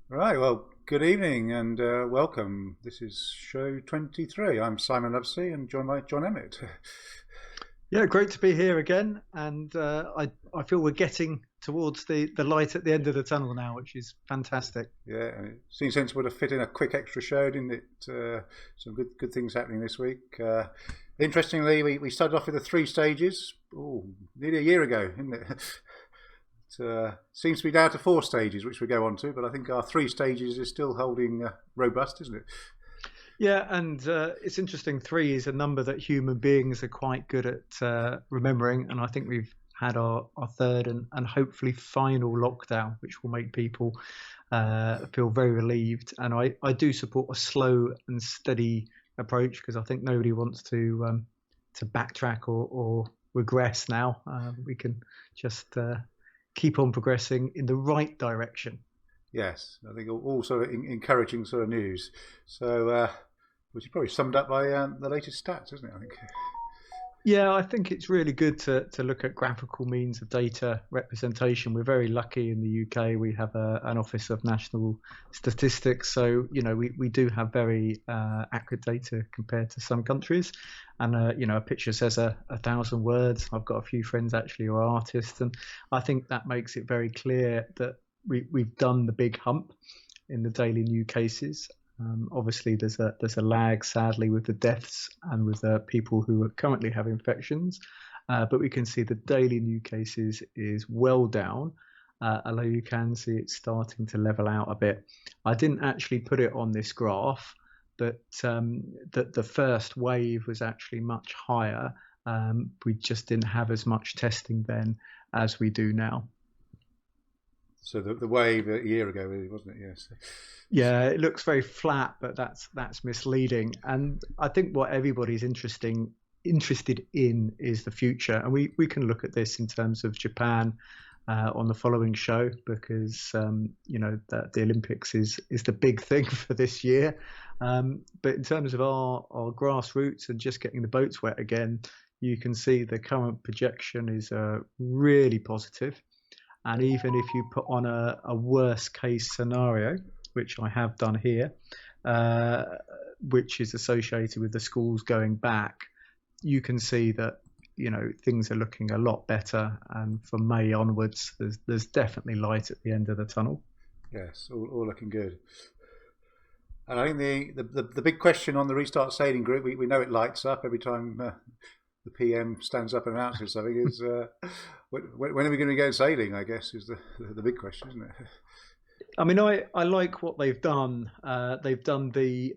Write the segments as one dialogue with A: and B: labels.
A: Right, well, good evening and welcome. This is show 23. I'm Simon Lovesey and joined by John Emmett.
B: Yeah, great to be here again, and I feel we're getting towards the light at the end of the tunnel now, which is fantastic.
A: Yeah, and it seems sensible to fit in a quick extra show, didn't it? Some good things happening this week. Interestingly, we started off with the three stages, nearly a year ago, isn't it? It seems to be down to four stages, which we go on to, but I think our three stages is still holding robust, isn't it?
B: Yeah, and it's interesting. Three is a number that human beings are quite good at remembering, and I think we've had our third and hopefully final lockdown, which will make people feel very relieved. And I do support a slow and steady approach because I think nobody wants to backtrack or regress now. We can just keep on progressing in the right direction.
A: Yes, I think all sort of encouraging sort of news. So, which is probably summed up by the latest stats, isn't it? I think.
B: Yeah, I think it's really good to look at graphical means of data representation. We're very lucky in the UK. We have an Office of National Statistics. So, we do have very accurate data compared to some countries. And, a picture says a thousand words. I've got a few friends actually who are artists. And I think that makes it very clear that we've done the big hump in the daily new cases. Obviously, there's a lag, sadly, with the deaths and with the people who currently have infections, but we can see the daily new cases is well down, although you can see it's starting to level out a bit. I didn't actually put it on this graph, but that the first wave was actually much higher. We just didn't have as much testing then as we do now.
A: So the wave a year ago, really, wasn't it? Yes.
B: Yeah, it looks very flat, but that's misleading. And I think what everybody's interested in is the future. And we can look at this in terms of Japan on the following show because that the Olympics is the big thing for this year. But in terms of our grassroots and just getting the boats wet again, you can see the current projection is really positive. And even if you put on a worst case scenario, which I have done here, uh, which is associated with the schools going back, you can see that things are looking a lot better. And from May onwards, there's definitely light at the end of the tunnel.
A: Yes, all looking good. And I think the big question on the restart sailing group, we know it lights up every time the PM stands up and announces something. Is when are we going to go sailing? I guess is the big question, isn't it?
B: I mean, I like what they've done. They've done the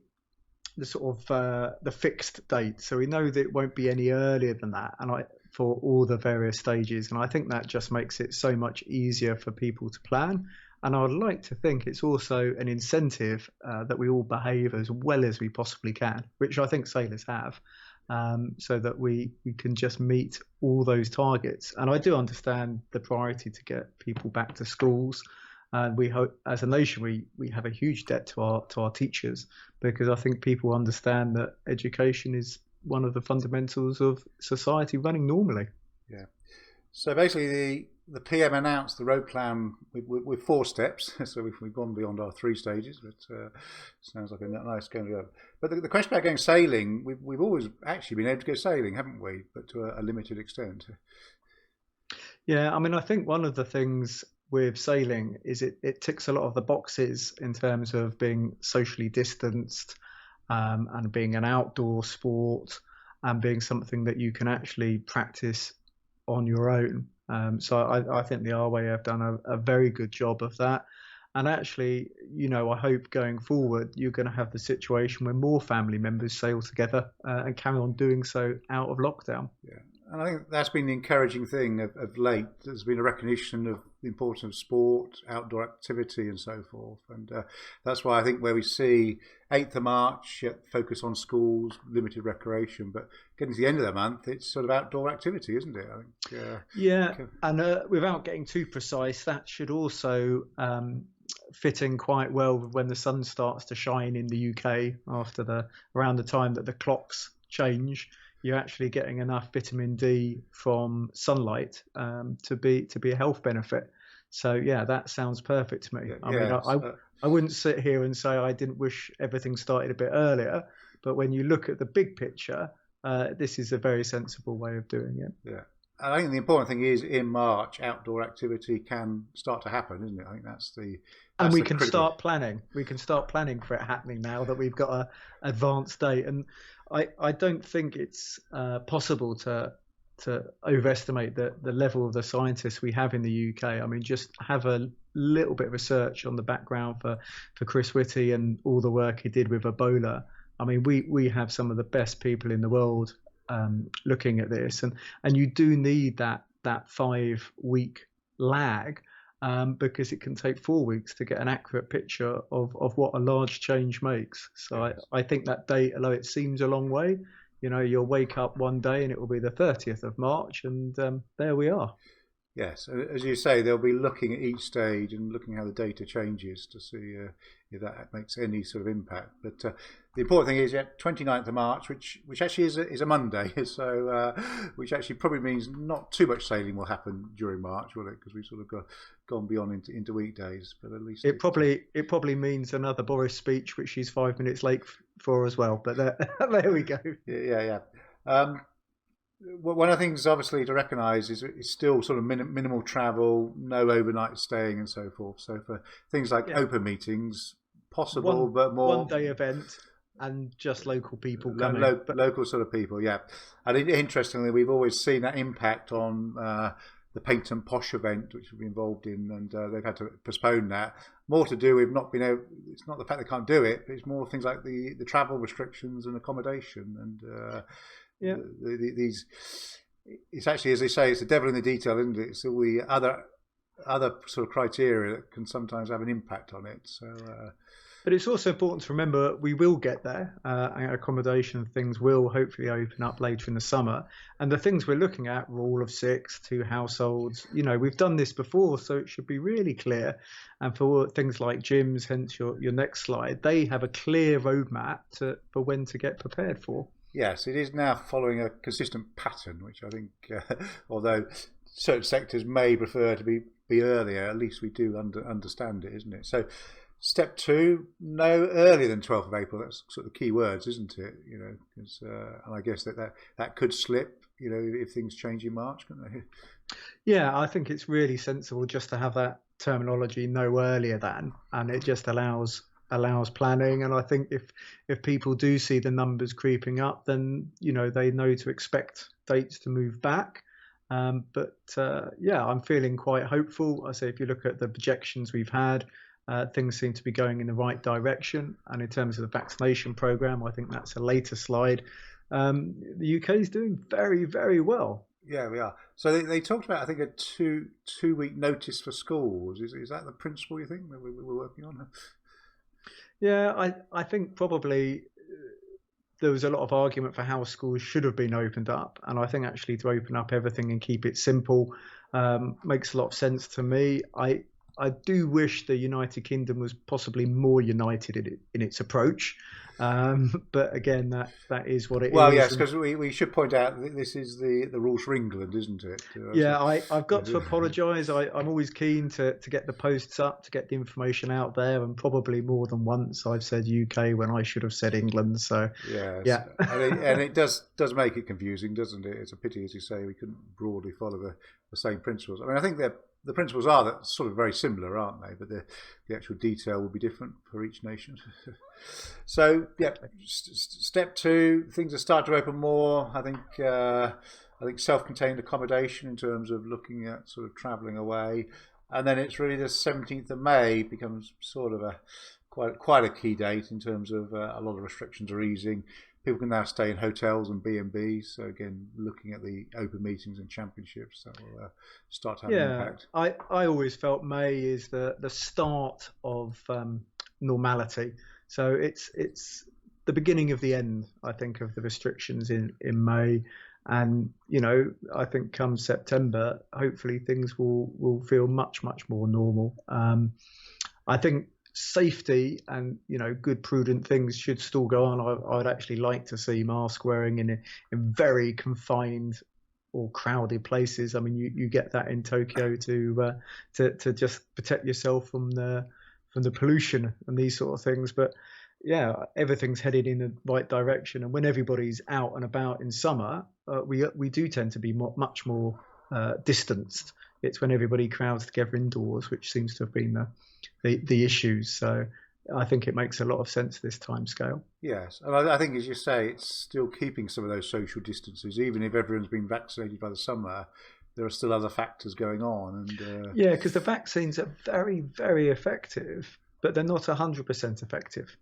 B: sort of the fixed date, so we know that it won't be any earlier than that, and for all the various stages, and I think that just makes it so much easier for people to plan. And I would like to think it's also an incentive that we all behave as well as we possibly can, which I think sailors have, so that we can just meet all those targets. And I do understand the priority to get people back to schools. And we hope, as a nation, we have a huge debt to our teachers because I think people understand that education is one of the fundamentals of society running normally.
A: Yeah. So basically, the PM announced the road plan with four steps. So we've gone beyond our three stages, but sounds like a nice going to go. But the question about going sailing, we've always actually been able to go sailing, haven't we? But to a limited extent.
B: Yeah, I mean, I think one of the things with sailing is it ticks a lot of the boxes in terms of being socially distanced and being an outdoor sport and being something that you can actually practice on your own. So I think the RWA have done a very good job of that. And actually, I hope going forward, you're going to have the situation where more family members sail together and carry on doing so out of lockdown.
A: Yeah. And I think that's been the encouraging thing of late. There's been a recognition of the importance of sport, outdoor activity, and so forth. And that's why I think where we see 8th of March, focus on schools, limited recreation, but getting to the end of the month, it's sort of outdoor activity, isn't it? I think.
B: Yeah, and without getting too precise, that should also fit in quite well with when the sun starts to shine in the UK after around the time that the clocks change. You're actually getting enough vitamin D from sunlight to be a health benefit. So yeah, that sounds perfect to me. I mean,
A: Yes.
B: I wouldn't sit here and say I didn't wish everything started a bit earlier, but when you look at the big picture, this is a very sensible way of doing it.
A: Yeah. I think the important thing is in March, outdoor activity can start to happen, isn't it? I think
B: And we
A: the
B: can
A: critical.
B: start planning. We can start planning for it happening now that we've got a advanced date. And I don't think it's possible to overestimate the level of the scientists we have in the UK. I mean, just have a little bit of research on the background for Chris Whitty and all the work he did with Ebola. I mean, we have some of the best people in the world looking at this, and you do need that 5 week lag. Because it can take 4 weeks to get an accurate picture of what a large change makes. So
A: Yes.
B: I think that date, although it seems a long way, you'll wake up one day and it will be the 30th of March, and there we are.
A: Yes, as you say, they'll be looking at each stage and looking how the data changes to see if that makes any sort of impact. But the important thing is, 29th of March, which actually is a Monday, so which actually probably means not too much sailing will happen during March, will it? Because we've sort of gone beyond into weekdays. But at least
B: It probably means another Boris speech, which she's 5 minutes late for as well. But there we go.
A: Yeah. One of the things, obviously, to recognise is it's still sort of minimal travel, no overnight staying, and so forth. So for things like open meetings, possible, but more
B: 1 day event and just local people coming.
A: Local sort of people, yeah. And interestingly, we've always seen that impact on the Paint and Posh event, which we've been involved in, and they've had to postpone that. More to do with not being able. It's not the fact they can't do it, but it's more things like the travel restrictions and accommodation and. These, it's actually, as they say, it's the devil in the detail, isn't it? It's all the other sort of criteria that can sometimes have an impact on it. So,
B: but it's also important to remember we will get there. And accommodation things will hopefully open up later in the summer. And the things we're looking at, rule of 6, 2 households, we've done this before, so it should be really clear. And for things like gyms, hence your next slide, they have a clear roadmap for when to get prepared for.
A: Yes, it is now following a consistent pattern, which I think, although certain sectors may prefer to be earlier, at least we do understand it, isn't it? So, step 2, no earlier than 12th of April. That's sort of the key words, isn't it? Because, and I guess that could slip, if things change in March, couldn't they?
B: Yeah, I think it's really sensible just to have that terminology no earlier than, and it just allows planning. And I think if people do see the numbers creeping up, then they know to expect dates to move back. But I'm feeling quite hopeful. I say if you look at the projections we've had, things seem to be going in the right direction. And in terms of the vaccination program, I think that's a later slide. The UK is doing very, very well.
A: Yeah, we are. So they talked about, I think, a two-week notice for schools. Is that the principle you think that we're working on?
B: Yeah, I think probably there was a lot of argument for how schools should have been opened up. And I think actually to open up everything and keep it simple makes a lot of sense to me. I do wish the United Kingdom was possibly more united in its approach. But again, that is what it is.
A: Well, yes, because we should point out that this is the rules for England, isn't it?
B: Yeah, I've got to apologise. I'm always keen to get the posts up, to get the information out there, and probably more than once I've said UK when I should have said England. So
A: yes.
B: Yeah,
A: and it does make it confusing, doesn't it? It's a pity, as you say, we couldn't broadly follow the same principles. I mean, I think the principles are that sort of very similar, aren't they? But the actual detail will be different for each nation. So, yeah, step 2, things are starting to open more. I think self-contained accommodation in terms of looking at sort of travelling away, and then it's really the 17th of May becomes sort of quite a key date in terms of a lot of restrictions are easing. People can now stay in hotels and B&Bs. So again, looking at the open meetings and championships, that will start to have an impact.
B: I always felt May is the start of normality. So it's the beginning of the end, I think, of the restrictions in May. And, I think come September, hopefully things will feel much, much more normal. I think safety and good prudent things should still go on. I'd actually like to see mask wearing in very confined or crowded places. I mean, you get that in Tokyo to just protect yourself from the pollution and these sort of things. But yeah, everything's headed in the right direction. And when everybody's out and about in summer, we do tend to be much more distanced. It's when everybody crowds together indoors, which seems to have been the issues. So I think it makes a lot of sense this time scale.
A: Yes, and I think, as you say, it's still keeping some of those social distances, even if everyone's been vaccinated by the summer. There are still other factors going on, and
B: yeah, because the vaccines are very, very effective, but they're not 100% effective.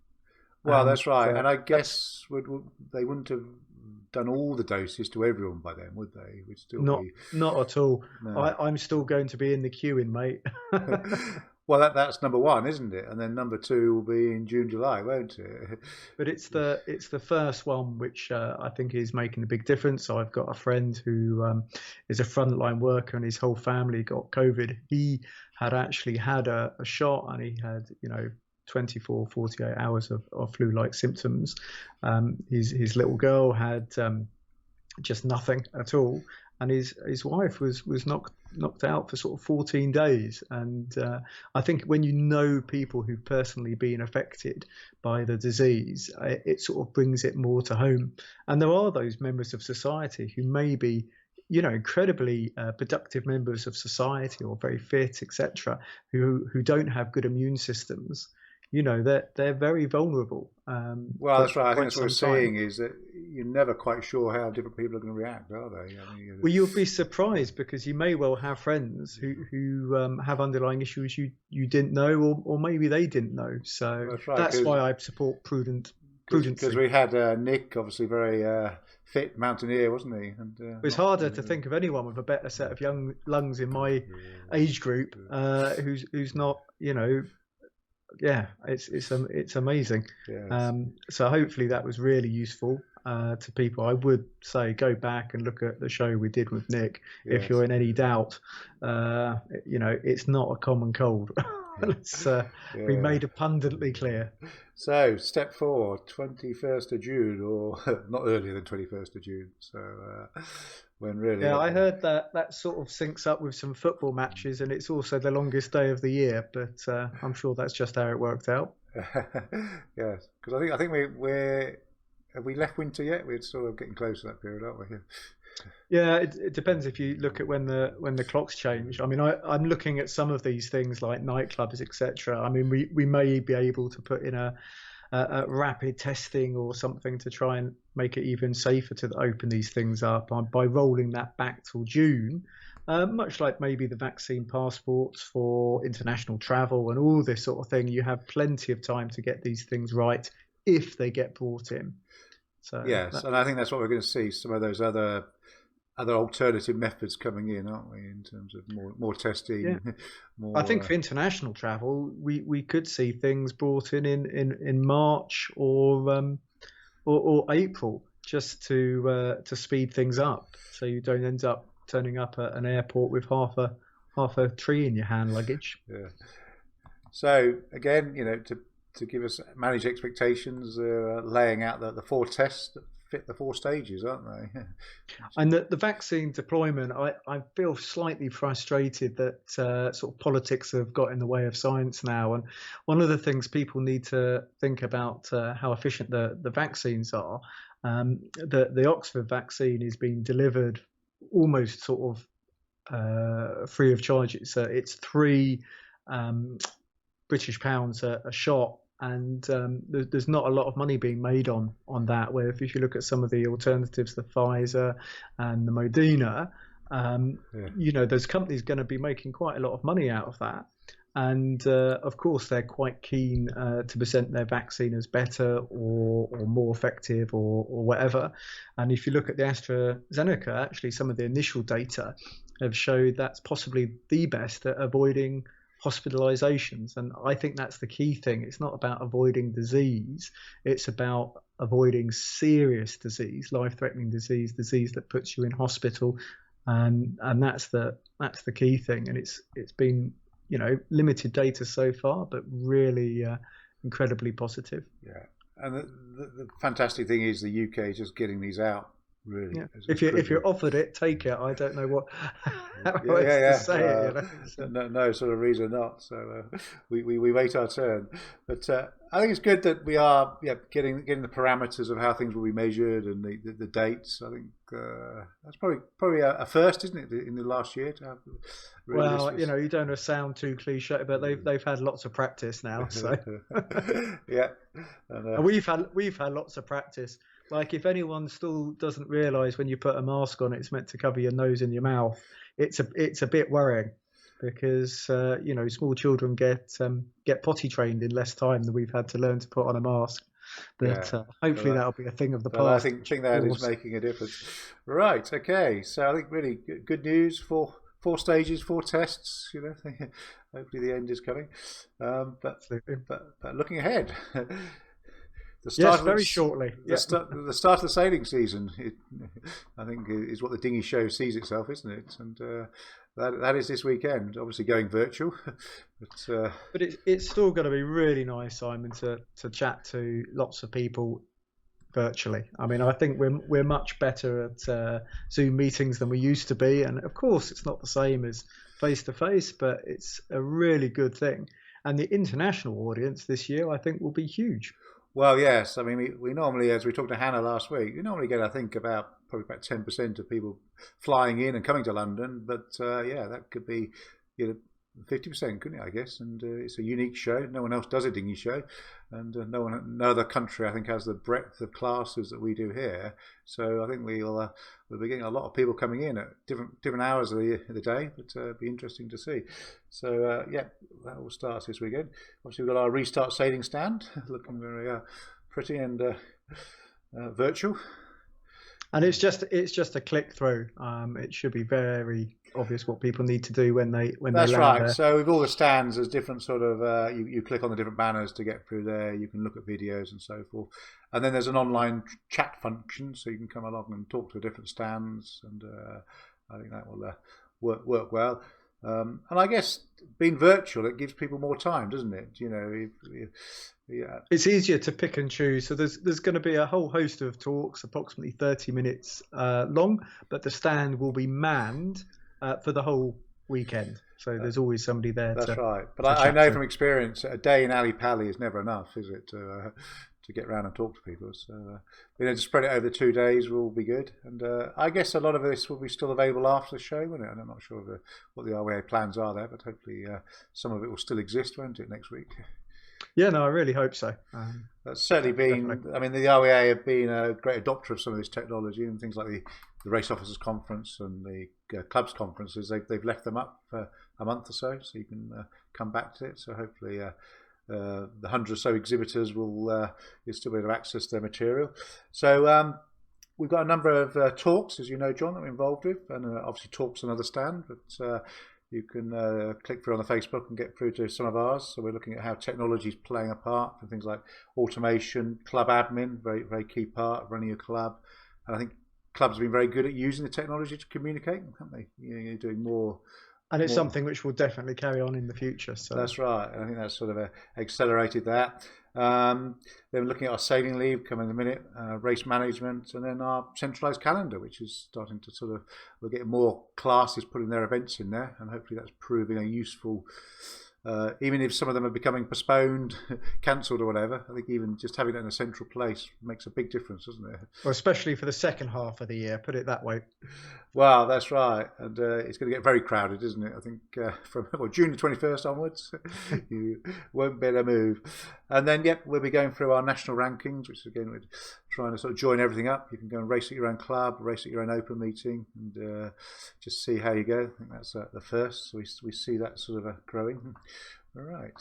A: Well, that's right, and I guess they wouldn't have done all the doses to everyone by then, would they? Would still
B: not at all.
A: No.
B: I'm still going to be in the queuing, mate.
A: Well, that's number one, isn't it? And then number two will be in June, July, won't it?
B: But it's the first one which I think is making a big difference. So I've got a friend who is a frontline worker, and his whole family got COVID. He had actually had a shot, and he had 24, 48 hours of flu-like symptoms. His little girl had just nothing at all, and his wife was knocked out for sort of 14 days. And I think when you know people who've personally been affected by the disease, it sort of brings it more to home. And there are those members of society who may be incredibly productive members of society, or very fit, etc., who don't have good immune systems. They're very vulnerable.
A: Well, that's right. I think that's what we're seeing, is that you're never quite sure how different people are going to react, are they?
B: Well, you'll be surprised, because you may well have friends who have underlying issues you didn't know, or maybe they didn't know. So that's why I support prudence.
A: Because we had Nick, obviously very fit mountaineer, wasn't he? And,
B: it was harder to think of anyone with a better set of young lungs in my age group who's not, yeah, it's amazing.
A: Yes.
B: So hopefully that was really useful to people. I would say go back and look at the show we did with Nick.
A: Yes.
B: If you're in any doubt, it's not a common cold. We made abundantly clear.
A: So step 4, 21st of June, or not earlier than 21st of June. So when really...
B: Yeah, I heard that sort of syncs up with some football matches, and it's also the longest day of the year, but I'm sure that's just how it worked out.
A: Yes, because I think have we left winter yet? We're sort of getting close to that period, aren't we?
B: Yeah, it depends if you look at when the clocks change. I mean, I'm looking at some of these things like nightclubs, etc. I mean, we may be able to put in a rapid testing or something to try and make it even safer to open these things up by rolling that back till June. Much like maybe the vaccine passports for international travel and all this sort of thing, you have plenty of time to get these things right if they get brought in. So
A: yes, and I think that's what we're going to see, some of those other alternative methods coming in, aren't we, in terms of more testing?
B: Yeah.
A: More,
B: I think for international travel, we could see things brought in March or April, just to speed things up, so you don't end up turning up at an airport with half a tree in your hand luggage.
A: Yeah. So again, to give us manage expectations, laying out the 4 tests that fit the 4 stages, aren't they?
B: And the vaccine deployment, I feel slightly frustrated that sort of politics have got in the way of science now. And one of the things people need to think about how efficient the vaccines are. The Oxford vaccine is being delivered almost sort of free of charge. It's £3 British pounds a shot. And there's not a lot of money being made on that. Where if you look at some of the alternatives, the Pfizer and the Moderna, those companies going to be making quite a lot of money out of that. And of course, they're quite keen to present their vaccine as better or more effective or whatever. And if you look at the AstraZeneca, actually, some of the initial data have showed that's possibly the best at avoiding hospitalizations. And I think that's the key thing. It's not about avoiding disease. It's about avoiding serious disease, life-threatening disease that puts you in hospital. And that's the key thing. And it's been, limited data so far, but really incredibly positive.
A: Yeah. And the fantastic thing is the UK is just getting these out Really.
B: Yeah. If you're offered it, take it. I don't know how else to say it. So.
A: No sort of reason not. So we wait our turn. But I think it's good that we are getting the parameters of how things will be measured and the dates. I think that's probably a first, isn't it, in the last year to have.
B: Well, you don't want to sound too cliche, but they've had lots of practice now. So
A: yeah,
B: and we've had lots of practice. Like if anyone still doesn't realise when you put a mask on, it's meant to cover your nose and your mouth. It's a bit worrying because small children get potty trained in less time than we've had to learn to put on a mask. But hopefully that'll be a thing of the past.
A: I think that is making a difference. Right. Okay. So I think really good news for 4 stages, 4 tests. Hopefully the end is coming. But looking ahead.
B: Very shortly.
A: The start of the sailing season, I think, is what the dinghy show sees itself, isn't it? And that is this weekend. Obviously, going virtual,
B: but it's still going to be really nice, Simon, to chat to lots of people virtually. I mean, I think we're much better at Zoom meetings than we used to be, and of course, it's not the same as face to face, but it's a really good thing. And the international audience this year, I think, will be huge.
A: Well, yes. I mean, we normally, as we talked to Hannah last week, we normally get, I think, probably about 10% of people flying in and coming to London. But that could be 50%, couldn't it, I guess? And it's a unique show. No one else does a dinghy show. And no other country, I think, has the breadth of classes that we do here. So I think we'll be getting a lot of people coming in at different hours of the day. But it'll be interesting to see. So, that will start this weekend. Obviously, we've got our Restart Sailing stand, looking very pretty and virtual.
B: And it's just a click through. It should be very obvious what people need to do when they
A: That's
B: land
A: right.
B: there.
A: So with all the stands, there's different sort of you click on the different banners to get through there. You can look at videos and so forth, and then there's an online chat function, so you can come along and talk to different stands, and I think that will work well. And I guess being virtual, it gives people more time, doesn't it?
B: It's easier to pick and choose. So there's going to be a whole host of talks, approximately 30 minutes long, but the stand will be manned for the whole weekend. So there's always somebody there.
A: That's right. But I know from experience, a day in Ali Pali is never enough, is it, to get around and talk to people? So to spread it over 2 days will be good. And I guess a lot of this will be still available after the show, won't it? And I'm not sure what the RWA plans are there, but hopefully some of it will still exist, won't it, next week?
B: Yeah, no, I really hope so.
A: That's certainly been, definitely. I mean, the RWA have been a great adopter of some of this technology, and things like the Race Officers Conference and the clubs conferences. They've left them up for a month or so you can come back to it. So hopefully the 100 or so exhibitors will still be able to access their material. So we've got a number of talks, as you know, John, that we're involved with, and obviously talks another stand, but you can click through on the Facebook and get through to some of ours. So we're looking at how technology is playing a part for things like automation, club admin, very, very key part of running a club. And I think clubs have been very good at using the technology to communicate, haven't they? You're doing more.
B: And it's something which will definitely carry on in the future. So
A: that's right. I think that's sort of accelerated that. Then we're looking at our sailing leave coming in a minute, race management, and then our centralised calendar, which is starting to we're getting more classes putting their events in there, and hopefully that's proving a useful, even if some of them are becoming postponed, cancelled or whatever. I think even just having it in a central place makes a big difference, doesn't it?
B: Well, especially for the second half of the year, put it that way.
A: Well, that's right. And it's going to get very crowded, isn't it? I think from June the 21st onwards, you won't be able to move. And then, we'll be going through our national rankings, which again, we're trying to sort of join everything up. You can go and race at your own club, race at your own open meeting, and just see how you go. I think that's the first. So we see that sort of growing. All right.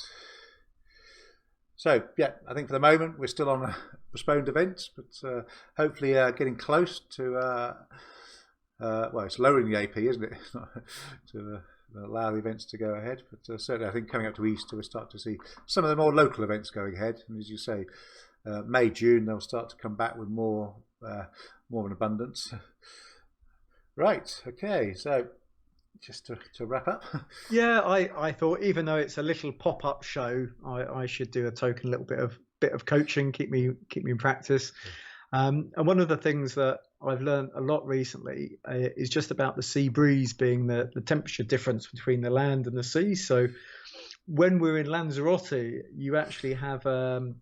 A: So, I think for the moment, we're still on postponed events, but hopefully getting close to... it's lowering the AP, isn't it? to allow the events to go ahead. But certainly, I think coming up to Easter, we'll start to see some of the more local events going ahead. And as you say, May, June, they'll start to come back with more of an abundance. Right. Okay. So just to wrap up.
B: Yeah, I thought even though it's a little pop-up show, I should do a token little bit of coaching, keep me in practice. And one of the things that I've learned a lot recently is just about the sea breeze being the temperature difference between the land and the sea. So when we're in Lanzarote, you actually have a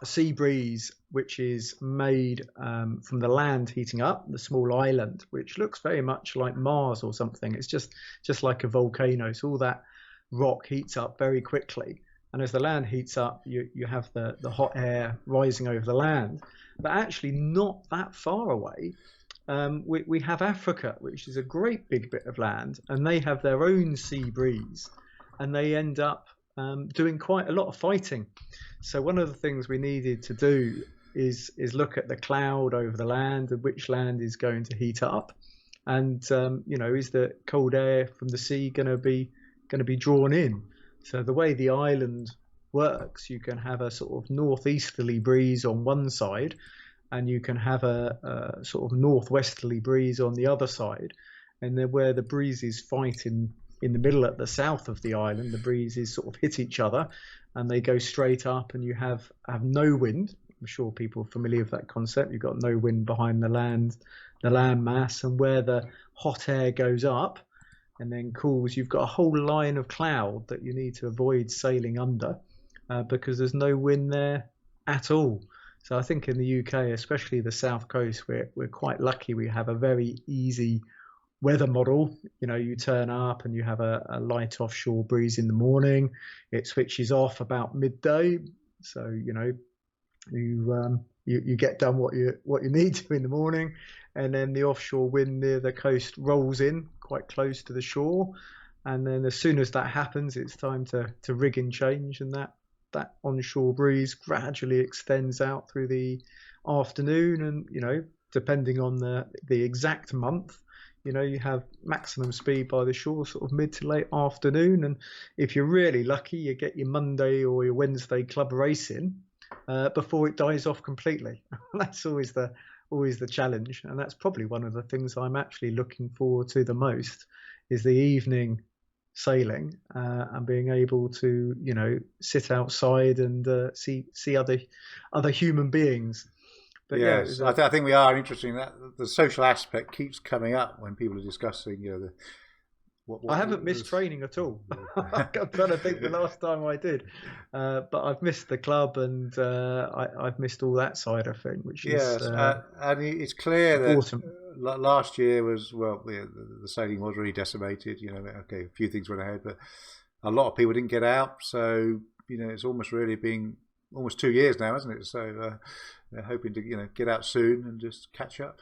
B: sea breeze which is made from the land heating up, the small island, which looks very much like Mars or something. It's just like a volcano. So all that rock heats up very quickly. And as the land heats up, you have the hot air rising over the land. But actually, not that far away, we have Africa, which is a great big bit of land, and they have their own sea breeze, and they end up doing quite a lot of fighting. So one of the things we needed to do is look at the cloud over the land and which land is going to heat up, and is the cold air from the sea going to be drawn in. So the way the island works, you can have a sort of northeasterly breeze on one side, and you can have a sort of northwesterly breeze on the other side. And then where the breezes fight in the middle at the south of the island, the breezes sort of hit each other and they go straight up, and you have no wind. I'm sure people are familiar with that concept. You've got no wind behind the land mass, and where the hot air goes up and then cools, you've got a whole line of cloud that you need to avoid sailing under because there's no wind there at all. So I think in the UK, especially the south coast, we're quite lucky. We have a very easy weather model. You turn up and you have a light offshore breeze in the morning. It switches off about midday, so you get done what you need to in the morning, and then the offshore wind near the coast rolls in quite close to the shore, and then as soon as that happens, it's time to rig and change, and that onshore breeze gradually extends out through the afternoon, and depending on the exact month, you have maximum speed by the shore sort of mid to late afternoon, and if you're really lucky, you get your Monday or your Wednesday club race in before it dies off completely. That's always the challenge, and that's probably one of the things I'm actually looking forward to the most, is the evening sailing and being able to sit outside and see other human beings.
A: But yes, I think we are interesting that the social aspect keeps coming up when people are discussing
B: I haven't missed training at all. I'm trying to think the last time I did, but I've missed the club, and I've missed all that side of thing, which is
A: and it's clear
B: important.
A: That last year was the sailing was really decimated. Okay, a few things went ahead, but a lot of people didn't get out. So it's almost really been almost 2 years now, isn't it? So they're hoping to get out soon and just catch up.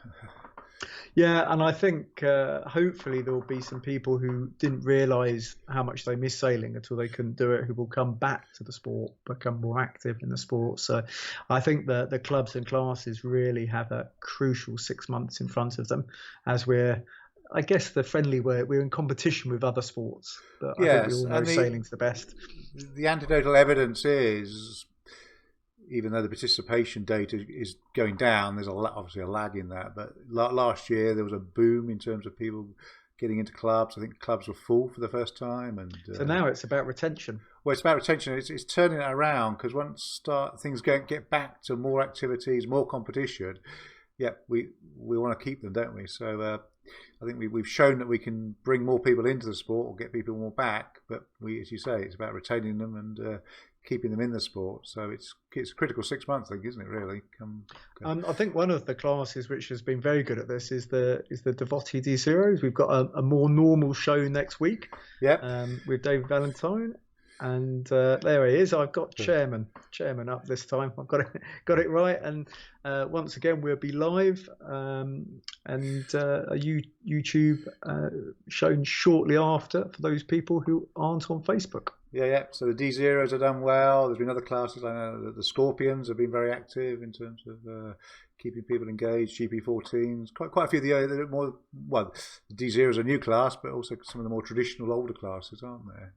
B: Yeah, and I think hopefully there will be some people who didn't realise how much they miss sailing until they couldn't do it, who will come back to the sport, become more active in the sport. So I think the clubs and classes really have a crucial 6 months in front of them, as I guess the friendly word, we're in competition with other sports. But I think we all know sailing's the best.
A: The anecdotal evidence is, even though the participation data is going down, there's obviously a lag in that. But last year there was a boom in terms of people getting into clubs. I think clubs were full for the first time, and
B: so now it's about retention.
A: Well, it's about retention. It's turning it around, because once things get back to more activities, more competition, we want to keep them, don't we? So I think we've shown that we can bring more people into the sport or get people more back. But as you say, it's about retaining them and keeping them in the sport. So it's a critical 6 months, I think, isn't it? Really.
B: I think one of the classes which has been very good at this is the Devotti D0s. We've got a more normal show next week. With David Valentine, and there he is. I've got chairman up this time. I've got it right. And once again, we'll be live and a YouTube shown shortly after for those people who aren't on Facebook.
A: Yeah. So the D0s have done well. There's been other classes. I know that the Scorpions have been very active in terms of keeping people engaged. GP14s, quite a few of the more, well, the D0 is a new class, but also some of the more traditional older classes, aren't there?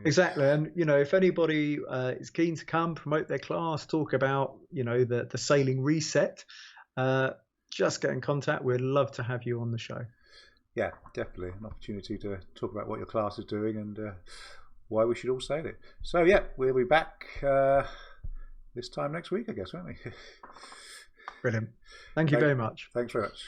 B: Exactly. And if anybody is keen to come promote their class, talk about the sailing reset, just get in contact. We'd love to have you on the show.
A: Yeah, definitely an opportunity to talk about what your class is doing and why we should all sail it. So we'll be back this time next week, I guess, won't we?
B: Brilliant. Thank you very much.
A: Thanks very much.